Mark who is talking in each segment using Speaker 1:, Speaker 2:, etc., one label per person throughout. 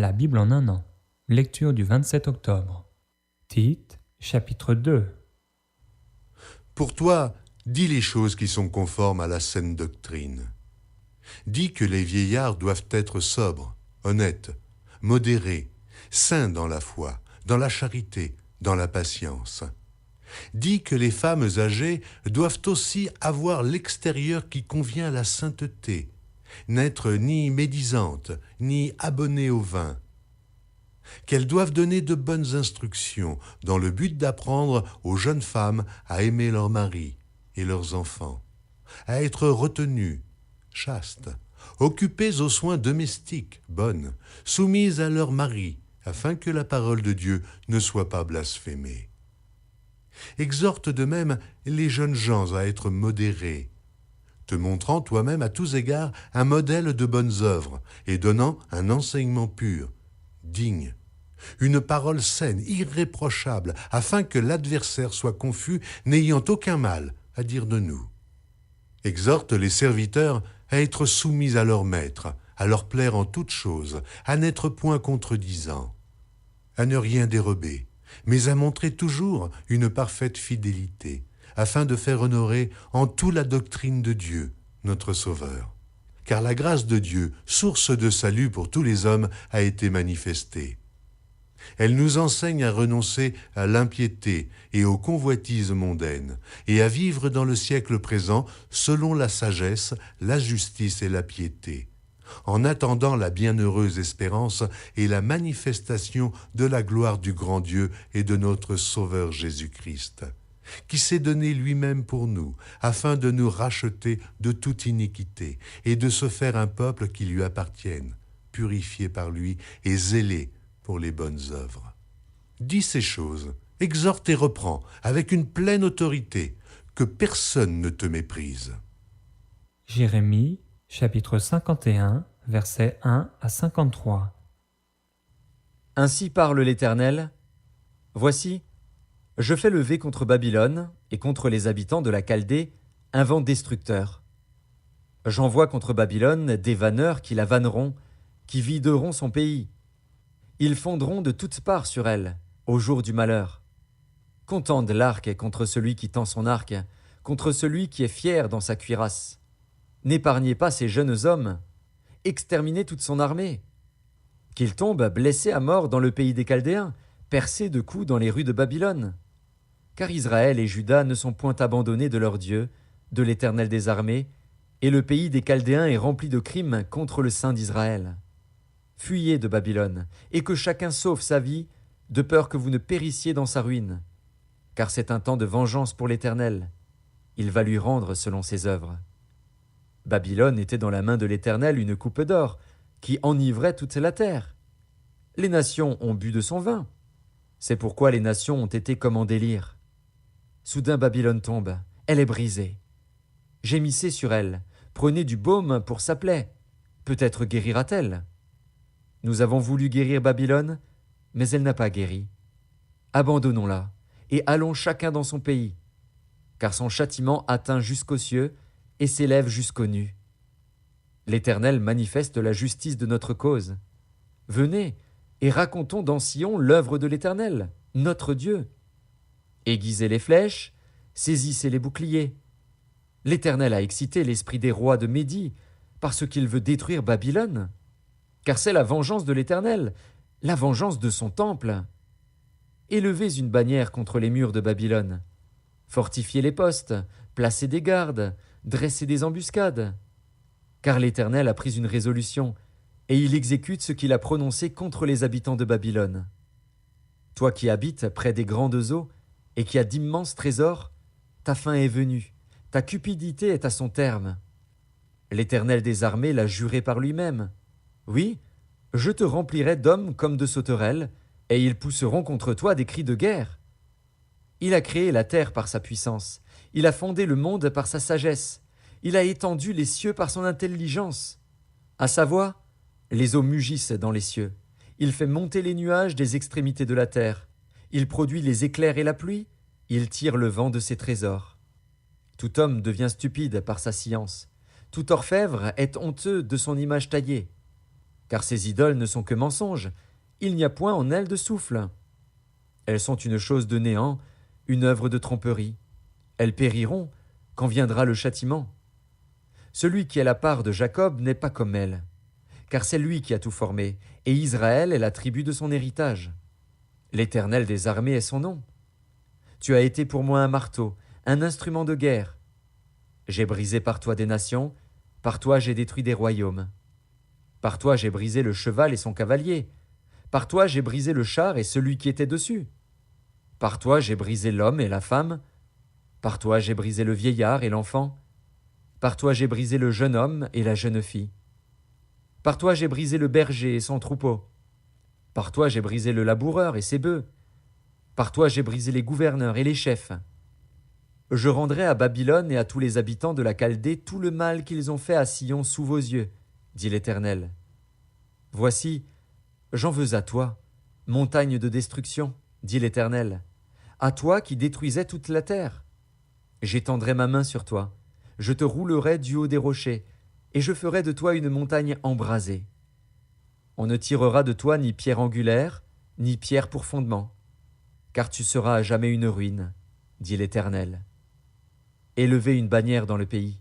Speaker 1: La Bible en un an. Lecture du 27 octobre. Tite, chapitre 2.
Speaker 2: Pour toi, dis les choses qui sont conformes à la saine doctrine. Dis que les vieillards doivent être sobres, honnêtes, modérés, saints dans la foi, dans la charité, dans la patience. Dis que les femmes âgées doivent aussi avoir l'extérieur qui convient à la sainteté, n'être ni médisantes, ni abonnées au vin. Qu'elles doivent donner de bonnes instructions dans le but d'apprendre aux jeunes femmes à aimer leurs maris et leurs enfants, à être retenues, chastes, occupées aux soins domestiques, bonnes, soumises à leur mari, afin que la parole de Dieu ne soit pas blasphémée. Exhorte de même les jeunes gens à être modérés, te montrant toi-même à tous égards un modèle de bonnes œuvres et donnant un enseignement pur, digne, une parole saine, irréprochable, afin que l'adversaire soit confus, n'ayant aucun mal à dire de nous. Exhorte les serviteurs à être soumis à leur maître, à leur plaire en toutes choses, à n'être point contredisants, à ne rien dérober, mais à montrer toujours une parfaite fidélité, afin de faire honorer en tout la doctrine de Dieu, notre Sauveur. Car la grâce de Dieu, source de salut pour tous les hommes, a été manifestée. Elle nous enseigne à renoncer à l'impiété et aux convoitises mondaines, et à vivre dans le siècle présent selon la sagesse, la justice et la piété, en attendant la bienheureuse espérance et la manifestation de la gloire du grand Dieu et de notre Sauveur Jésus-Christ, qui s'est donné lui-même pour nous, afin de nous racheter de toute iniquité et de se faire un peuple qui lui appartienne, purifié par lui et zélé pour les bonnes œuvres. Dis ces choses, exhorte et reprends avec une pleine autorité, que personne ne te méprise.
Speaker 1: Jérémie, chapitre 51, versets 1 à 53.
Speaker 3: Ainsi parle l'Éternel. Voici, je fais lever contre Babylone et contre les habitants de la Chaldée un vent destructeur. J'envoie contre Babylone des vanneurs qui la vanneront, qui videront son pays. Ils fondront de toutes parts sur elle, au jour du malheur. Qu'on tende l'arc contre celui qui tend son arc, contre celui qui est fier dans sa cuirasse. N'épargnez pas ces jeunes hommes, exterminez toute son armée. Qu'ils tombent blessés à mort dans le pays des Chaldéens, percés de coups dans les rues de Babylone. Car Israël et Juda ne sont point abandonnés de leur Dieu, de l'Éternel des armées, et le pays des Chaldéens est rempli de crimes contre le Saint d'Israël. Fuyez de Babylone, et que chacun sauve sa vie, de peur que vous ne périssiez dans sa ruine. Car c'est un temps de vengeance pour l'Éternel. Il va lui rendre selon ses œuvres. Babylone était dans la main de l'Éternel une coupe d'or, qui enivrait toute la terre. Les nations ont bu de son vin. C'est pourquoi les nations ont été comme en délire. Soudain Babylone tombe, elle est brisée. Gémissez sur elle, prenez du baume pour sa plaie. Peut-être guérira-t-elle. Nous avons voulu guérir Babylone, mais elle n'a pas guéri. Abandonnons-la, et allons chacun dans son pays, car son châtiment atteint jusqu'aux cieux et s'élève jusqu'aux nues. L'Éternel manifeste la justice de notre cause. Venez, et racontons dans Sion l'œuvre de l'Éternel, notre Dieu. Aiguisez les flèches, saisissez les boucliers. L'Éternel a excité l'esprit des rois de Médie, parce qu'il veut détruire Babylone. Car c'est la vengeance de l'Éternel, la vengeance de son temple. Élevez une bannière contre les murs de Babylone. Fortifiez les postes, placez des gardes, dressez des embuscades. Car l'Éternel a pris une résolution, et il exécute ce qu'il a prononcé contre les habitants de Babylone. Toi qui habites près des grandes eaux, et qui as d'immenses trésors, ta fin est venue, ta cupidité est à son terme. L'Éternel des armées l'a juré par lui-même. Oui, je te remplirai d'hommes comme de sauterelles, et ils pousseront contre toi des cris de guerre. Il a créé la terre par sa puissance, il a fondé le monde par sa sagesse, il a étendu les cieux par son intelligence. À sa voix, les eaux mugissent dans les cieux, il fait monter les nuages des extrémités de la terre, il produit les éclairs et la pluie, il tire le vent de ses trésors. Tout homme devient stupide par sa science, tout orfèvre est honteux de son image taillée. car ces idoles ne sont que mensonges, il n'y a point en elles de souffle. Elles sont une chose de néant, une œuvre de tromperie. Elles périront quand viendra le châtiment. Celui qui a la part de Jacob n'est pas comme elle, car c'est lui qui a tout formé, et Israël est la tribu de son héritage. L'Éternel des armées est son nom. Tu as été pour moi un marteau, un instrument de guerre. J'ai brisé par toi des nations, par toi j'ai détruit des royaumes. Par toi j'ai brisé le cheval et son cavalier. Par toi j'ai brisé le char et celui qui était dessus. Par toi j'ai brisé l'homme et la femme. Par toi j'ai brisé le vieillard et l'enfant. Par toi j'ai brisé le jeune homme et la jeune fille. Par toi j'ai brisé le berger et son troupeau. Par toi j'ai brisé le laboureur et ses bœufs. Par toi j'ai brisé les gouverneurs et les chefs. Je rendrai à Babylone et à tous les habitants de la Chaldée tout le mal qu'ils ont fait à Sion sous vos yeux, dit l'Éternel. Voici, j'en veux à toi, montagne de destruction, dit l'Éternel, à toi qui détruisais toute la terre. J'étendrai ma main sur toi, je te roulerai du haut des rochers, et je ferai de toi une montagne embrasée. On ne tirera de toi ni pierre angulaire, ni pierre pour fondement, car tu seras à jamais une ruine, dit l'Éternel. Élevez une bannière dans le pays,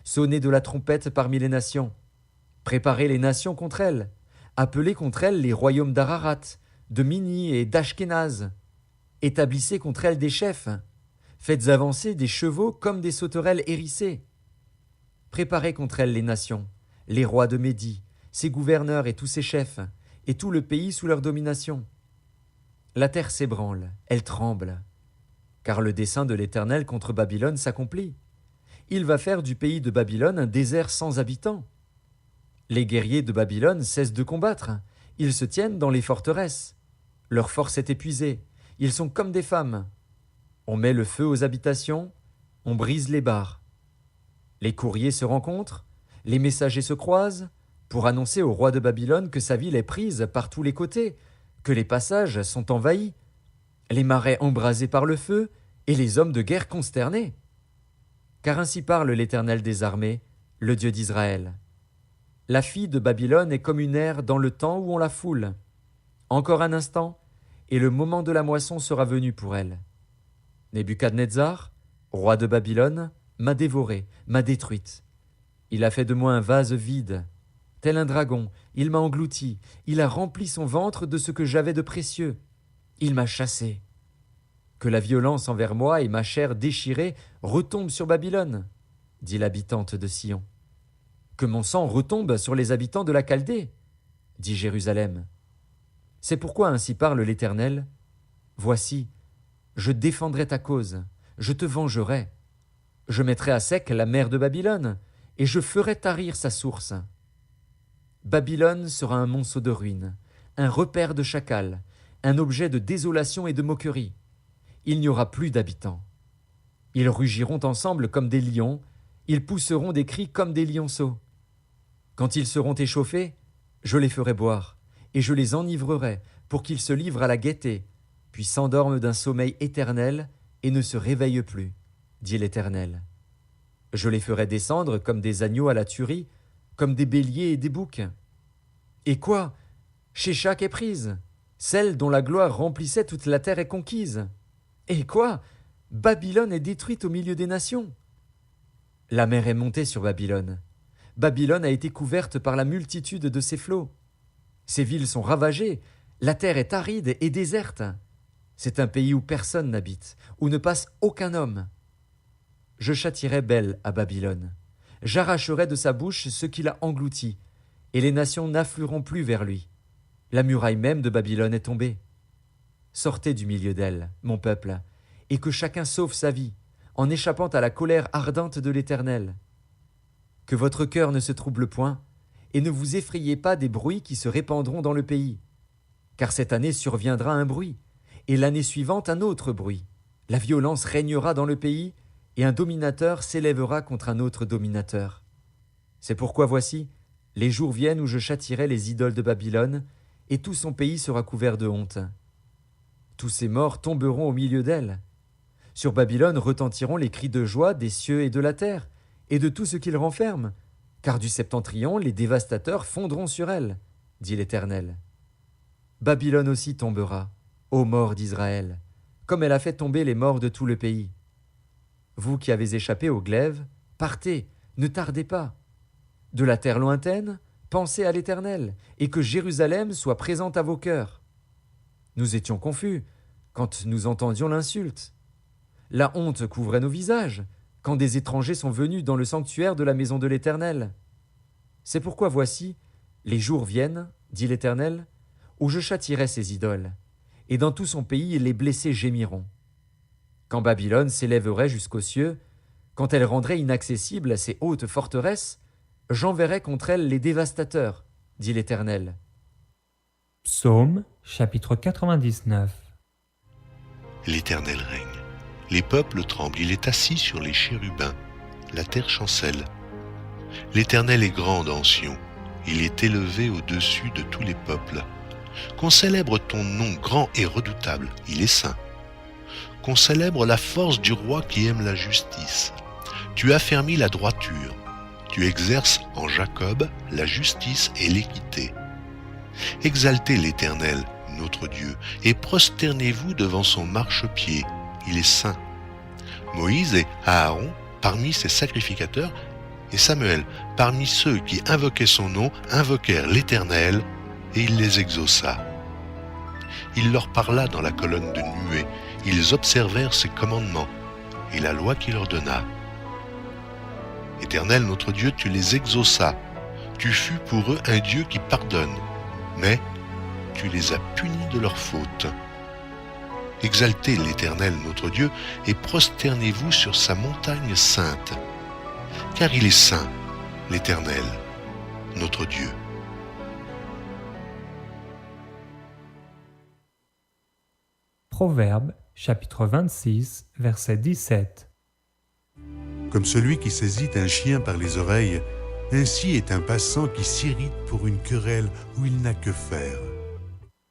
Speaker 3: sonnez de la trompette parmi les nations, préparez les nations contre elles, appelez contre elles les royaumes d'Ararat, de Mini et d'Ashkénaz, établissez contre elles des chefs, faites avancer des chevaux comme des sauterelles hérissées. Préparez contre elles les nations, les rois de Médie, ses gouverneurs et tous ses chefs, et tout le pays sous leur domination. La terre s'ébranle, elle tremble, car le dessein de l'Éternel contre Babylone s'accomplit. Il va faire du pays de Babylone un désert sans habitants. Les guerriers de Babylone cessent de combattre, ils se tiennent dans les forteresses. Leur force est épuisée, ils sont comme des femmes. On met le feu aux habitations, on brise les barres. Les courriers se rencontrent, les messagers se croisent, pour annoncer au roi de Babylone que sa ville est prise par tous les côtés, que les passages sont envahis, les marais embrasés par le feu, et les hommes de guerre consternés. Car ainsi parle l'Éternel des armées, le Dieu d'Israël. La fille de Babylone est comme une ère dans le temps où on la foule. Encore un instant, et le moment de la moisson sera venu pour elle. Nebuchadnezzar, roi de Babylone, m'a dévorée, m'a détruite. Il a fait de moi un vase vide. Tel un dragon, il m'a englouti, il a rempli son ventre de ce que j'avais de précieux. Il m'a chassé. Que la violence envers moi et ma chair déchirée retombent sur Babylone, dit l'habitante de Sion. Que mon sang retombe sur les habitants de la Chaldée, dit Jérusalem. C'est pourquoi ainsi parle l'Éternel. Voici, je défendrai ta cause, je te vengerai. Je mettrai à sec la mer de Babylone, et je ferai tarir sa source. Babylone sera un monceau de ruines, un repère de chacals, un objet de désolation et de moquerie. Il n'y aura plus d'habitants. Ils rugiront ensemble comme des lions, ils pousseront des cris comme des lionceaux. Quand ils seront échauffés, je les ferai boire, et je les enivrerai pour qu'ils se livrent à la gaieté, puis s'endorment d'un sommeil éternel et ne se réveillent plus, dit l'Éternel. Je les ferai descendre comme des agneaux à la tuerie, comme des béliers et des boucs. Et quoi? Sheshak est prise, celle dont la gloire remplissait toute la terre est conquise. Et quoi? Babylone est détruite au milieu des nations. La mer est montée sur Babylone. Babylone a été couverte par la multitude de ses flots. Ses villes sont ravagées, la terre est aride et déserte. C'est un pays où personne n'habite, où ne passe aucun homme. Je châtierai Bel à Babylone. J'arracherai de sa bouche ce qu'il a englouti, et les nations n'afflueront plus vers lui. La muraille même de Babylone est tombée. Sortez du milieu d'elle, mon peuple, et que chacun sauve sa vie, en échappant à la colère ardente de l'Éternel. Que votre cœur ne se trouble point, et ne vous effrayez pas des bruits qui se répandront dans le pays. Car cette année surviendra un bruit, et l'année suivante un autre bruit. La violence régnera dans le pays, et un dominateur s'élèvera contre un autre dominateur. C'est pourquoi voici, les jours viennent où je châtierai les idoles de Babylone, et tout son pays sera couvert de honte. Tous ces morts tomberont au milieu d'elle. Sur Babylone retentiront les cris de joie des cieux et de la terre, et de tout ce qu'il renferme, car du septentrion les dévastateurs fondront sur elle, dit l'Éternel. Babylone aussi tombera, ô morts d'Israël, comme elle a fait tomber les morts de tout le pays. Vous qui avez échappé au glaive, partez, ne tardez pas. De la terre lointaine, pensez à l'Éternel, et que Jérusalem soit présente à vos cœurs. Nous étions confus quand nous entendions l'insulte. La honte couvrait nos visages quand des étrangers sont venus dans le sanctuaire de la maison de l'Éternel. C'est pourquoi voici, les jours viennent, dit l'Éternel, où je châtierai ces idoles, et dans tout son pays les blessés gémiront. Quand Babylone s'élèverait jusqu'aux cieux, quand elle rendrait inaccessibles ses hautes forteresses, j'enverrai contre elle les dévastateurs, dit l'Éternel.
Speaker 1: Psaume chapitre 99.
Speaker 2: L'Éternel règne. Les peuples tremblent, il est assis sur les chérubins. La terre chancelle. L'Éternel est grand en Sion, il est élevé au-dessus de tous les peuples. Qu'on célèbre ton nom grand et redoutable, il est saint. Qu'on célèbre la force du roi qui aime la justice. Tu affermis la droiture, tu exerces en Jacob la justice et l'équité. Exaltez l'Éternel, notre Dieu, et prosternez-vous devant son marchepied, il est saint. Moïse et Aaron, parmi ses sacrificateurs, et Samuel, parmi ceux qui invoquaient son nom, invoquèrent l'Éternel, et il les exauça. Il leur parla dans la colonne de nuée, ils observèrent ses commandements, et la loi qu'il leur donna. Éternel, notre Dieu, tu les exauças, tu fus pour eux un Dieu qui pardonne, mais tu les as punis de leurs fautes. Exaltez l'Éternel, notre Dieu, et prosternez-vous sur sa montagne sainte, car il est saint, l'Éternel, notre Dieu.
Speaker 1: Proverbe chapitre 26, verset 17.
Speaker 2: Comme celui qui saisit un chien par les oreilles, ainsi est un passant qui s'irrite pour une querelle où il n'a que faire.